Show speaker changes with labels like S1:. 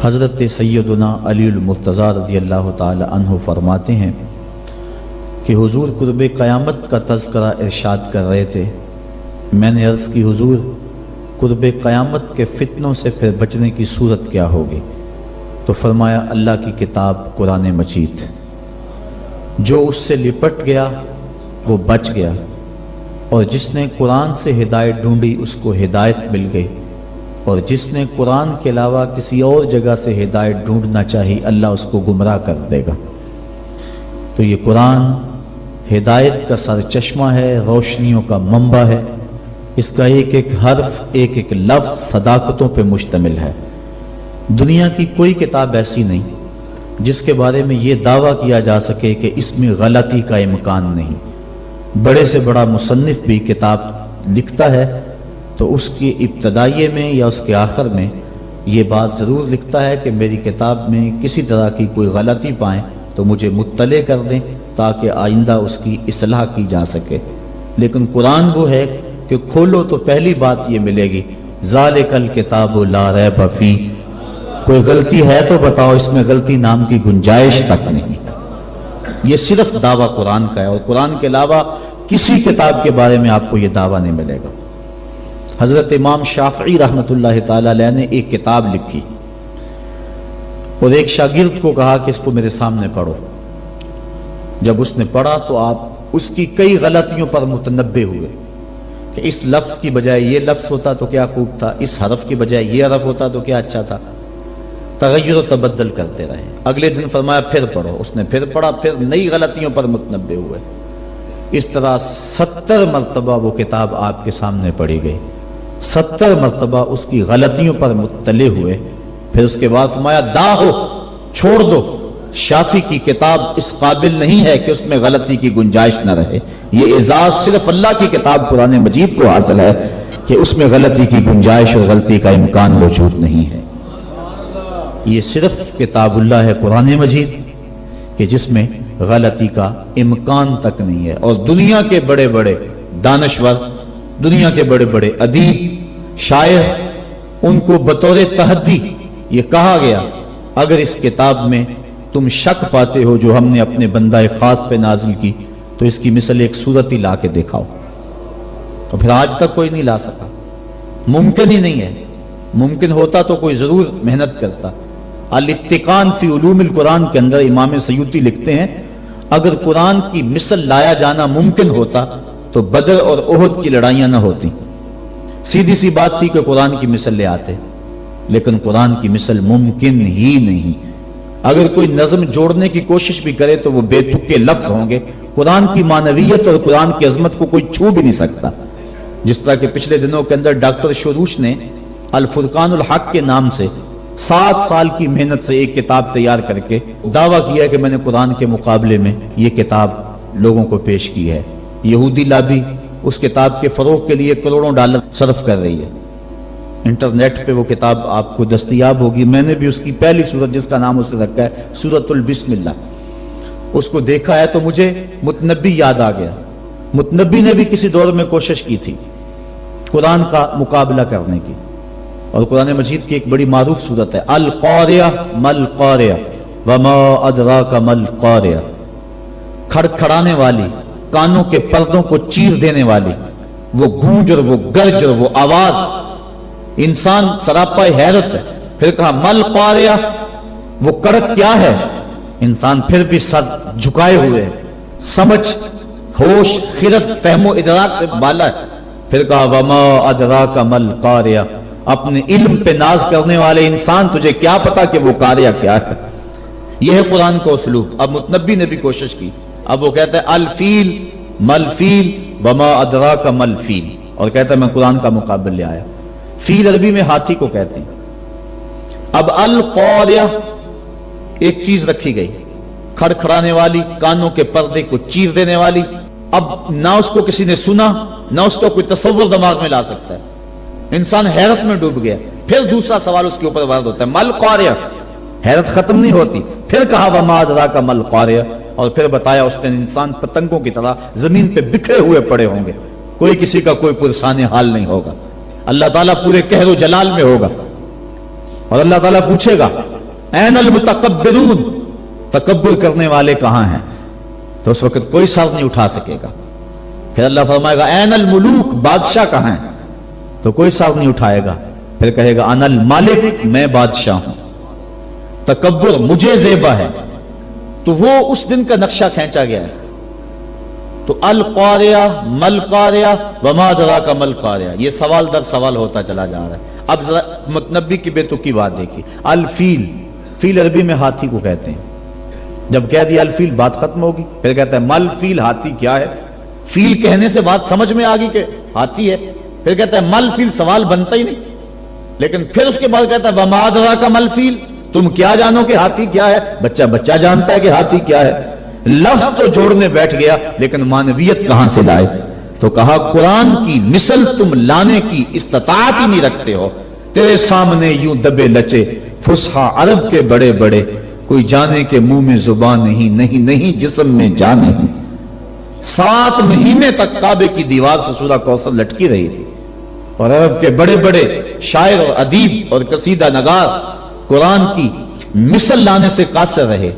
S1: حضرت سیدنا علی المرتضیٰ رضی اللہ تعالی عنہ فرماتے ہیں کہ حضور قرب قیامت کا تذکرہ ارشاد کر رہے تھے۔ میں نے عرض کی حضور قرب قیامت کے فتنوں سے پھر بچنے کی صورت کیا ہوگی؟ تو فرمایا اللہ کی کتاب قرآن مجید، جو اس سے لپٹ گیا وہ بچ گیا، اور جس نے قرآن سے ہدایت ڈھونڈی اس کو ہدایت مل گئی، اور جس نے قرآن کے علاوہ کسی اور جگہ سے ہدایت ڈھونڈنا چاہی اللہ اس کو گمراہ کر دے گا۔ تو یہ قرآن ہدایت کا سرچشمہ ہے، روشنیوں کا منبع ہے، اس کا ایک ایک حرف ایک ایک لفظ صداقتوں پہ مشتمل ہے۔ دنیا کی کوئی کتاب ایسی نہیں جس کے بارے میں یہ دعویٰ کیا جا سکے کہ اس میں غلطی کا امکان نہیں۔ بڑے سے بڑا مصنف بھی کتاب لکھتا ہے تو اس کی ابتدائیے میں یا اس کے آخر میں یہ بات ضرور لکھتا ہے کہ میری کتاب میں کسی طرح کی کوئی غلطی پائیں تو مجھے مطلع کر دیں تاکہ آئندہ اس کی اصلاح کی جا سکے۔ لیکن قرآن وہ ہے کہ کھولو تو پہلی بات یہ ملے گی ذالک الکتاب لا ریب فیہ، کوئی غلطی ہے تو بتاؤ، اس میں غلطی نام کی گنجائش تک نہیں۔ یہ صرف دعویٰ قرآن کا ہے، اور قرآن کے علاوہ کسی کتاب کے بارے میں آپ کو یہ دعویٰ نہیں ملے گا۔ حضرت امام شافعی رحمۃ اللہ تعالی علیہ نے ایک کتاب لکھی اور ایک شاگرد کو کہا کہ اس کو میرے سامنے پڑھو۔ جب اس نے پڑھا تو آپ اس کی کئی غلطیوں پر متنبہ ہوئے کہ اس لفظ کی بجائے یہ لفظ ہوتا تو کیا خوب تھا، اس حرف کی بجائے یہ حرف ہوتا تو کیا اچھا تھا۔ تغیر و تبدل کرتے رہے۔ اگلے دن فرمایا پھر پڑھو، اس نے پھر پڑھا، پھر نئی غلطیوں پر متنبہ ہوئے۔ اس طرح 70 مرتبہ وہ کتاب آپ کے سامنے پڑھی گئی، 70 مرتبہ اس کی غلطیوں پر مطلع ہوئے۔ پھر اس کے بعد فرمایا داہو، چھوڑ دو، شافی کی کتاب اس قابل نہیں ہے کہ اس میں غلطی کی گنجائش نہ رہے۔ یہ اعزاز صرف اللہ کی کتاب قرآن مجید کو حاصل ہے کہ اس میں غلطی کی گنجائش اور غلطی کا امکان موجود نہیں ہے۔ یہ صرف کتاب اللہ ہے قرآن مجید کہ جس میں غلطی کا امکان تک نہیں ہے۔ اور دنیا کے بڑے بڑے دانشور، دنیا کے بڑے بڑے ادیب، شاعر، ان کو بطور تحدی یہ کہا گیا اگر اس کتاب میں تم شک پاتے ہو جو ہم نے اپنے بندہ خاص پہ نازل کی تو اس کی مثل ایک صورت ہی لا کے دکھاؤ۔ تو پھر آج تک کوئی نہیں لا سکا، ممکن ہی نہیں ہے۔ ممکن ہوتا تو کوئی ضرور محنت کرتا۔ الاتقان فی علوم القرآن کے اندر امام سیوطی لکھتے ہیں اگر قرآن کی مثل لایا جانا ممکن ہوتا تو بدر اور احد کی لڑائیاں نہ ہوتی۔ سیدھی سی بات تھی کہ قرآن کی مثل لے آتے، لیکن قرآن کی مثل ممکن ہی نہیں۔ اگر کوئی نظم جوڑنے کی کوشش بھی کرے تو وہ بے تکے لفظ ہوں گے۔ قرآن کی معنویت اور قرآن کی عظمت کو کوئی چھو بھی نہیں سکتا۔ جس طرح کہ پچھلے دنوں کے اندر ڈاکٹر شروش نے الفرقان الحق کے نام سے 7 سال کی محنت سے ایک کتاب تیار کر کے دعویٰ کیا کہ میں نے قرآن کے مقابلے میں یہ کتاب لوگوں کو پیش کی ہے۔ یہودی لابی اس کتاب کے فروغ کے لیے کروڑوں ڈالر صرف کر رہی ہے۔ انٹرنیٹ پہ وہ کتاب آپ کو دستیاب ہوگی۔ میں نے بھی اس کی پہلی سورت جس کا نام اسے رکھا ہے سورۃ البسم اللہ، اس کو دیکھا ہے تو مجھے متنبی یاد آ گیا۔ متنبی نے بھی کسی دور میں کوشش کی تھی قرآن کا مقابلہ کرنے کی، اور قرآن مجید کی ایک بڑی معروف سورت ہے القاریہ مل قاریہ وما ادراک مل قاریہ، کھڑکھڑانے والی، کانوں کے پردوں کو چیر دینے والی وہ گونج اور وہ گرج اور وہ آواز، انسان سراپا حیرت ہے۔ پھر کہا مل قاریہ، وہ کڑک کیا ہے؟ انسان پھر بھی سر جھکائے ہوئے، سمجھ، ہوش، خرد، فہم و ادراک سے بالا ہے۔ پھر کہا وما ادراک مل قاریہ، اپنے علم پہ ناز کرنے والے انسان تجھے کیا پتا کہ وہ قاریہ کیا ہے؟ یہ ہے قرآن کا اسلوب۔ اب متنبی نے بھی کوشش کی، اب وہ کہتا ہے الفیل مل فیل وما ادراک مل فیل، اور کہتا ہے میں قرآن کا مقابل لے آیا۔ فیل عربی میں ہاتھی کو کہتے ہیں۔ اب القاریہ ایک چیز رکھی گئی، کھڑکھڑانے والی، کانوں کے پردے کو چیر دینے والی۔ اب نہ اس کو کسی نے سنا، نہ اس کو کوئی تصور دماغ میں لا سکتا ہے۔ انسان حیرت میں ڈوب گیا۔ پھر دوسرا سوال اس کے اوپر وارد ہوتا ہے مل قاریہ، حیرت ختم نہیں ہوتی۔ پھر کہا وما ادراک مل قاریہ، اور پھر بتایا اس دن انسان پتنگوں کی طرح زمین پہ بکھرے ہوئے پڑے ہوں گے، کوئی کسی کا کوئی پرسان حال نہیں ہوگا، اللہ تعالیٰ پورے قہر و جلال میں ہوگا، اور اللہ تعالیٰ پوچھے گا این المتکبرون، تکبر کرنے والے کہاں ہیں؟ تو اس وقت کوئی سر نہیں اٹھا سکے گا. پھر اللہ فرمائے گا این الملوک، بادشاہ کہاں ہیں؟ تو کوئی سر نہیں اٹھائے گا. پھر کہے گا انا المالک، میں بادشاہ ہوں، تکبر مجھے زیبا ہے. تو وہ اس دن کا نقشہ کھینچا گیا ہے. تو القاریہ مل قاریہ وما ادراک مل قاریہ، یہ سوال در سوال ہوتا چلا جا رہا ہے. اب ذرا متنبی کی بے تکی بات دیکھیے. الفیل، فیل عربی میں ہاتھی کو کہتے ہیں. جب کہہ دیا الفیل بات ختم ہوگی. پھر کہتا ہے مل فیل، ہاتھی کیا ہے؟ فیل کہنے سے بات سمجھ میں آ گئی کہ ہاتھی ہے. پھر کہتا ہے مل فیل، سوال بنتا ہی نہیں. لیکن پھر اس کے بعد کہتا ہے وما ادراک مل فیل، تم کیا جانو کہ ہاتھی کیا ہے؟ بچہ جانتا ہے کہ ہاتھی کیا ہے. لفظ تو جوڑنے بیٹھ گیا لیکن معنویت کہاں سے لائے؟ تو کہا قرآن کی مثل تم لانے کی استطاعت ہی نہیں رکھتے ہو. تیرے سامنے یوں دبے لچے فصحا عرب کے بڑے بڑے، کوئی جانے کے منہ میں زبان نہیں جسم میں جان نہیں. 7 مہینے تک کعبے کی دیوار سے سورہ کوثر لٹکی رہی تھی، اور عرب کے بڑے بڑے شاعر اور ادیب اور قصیدہ نگار قرآن کی مثل لانے سے قاصر رہے.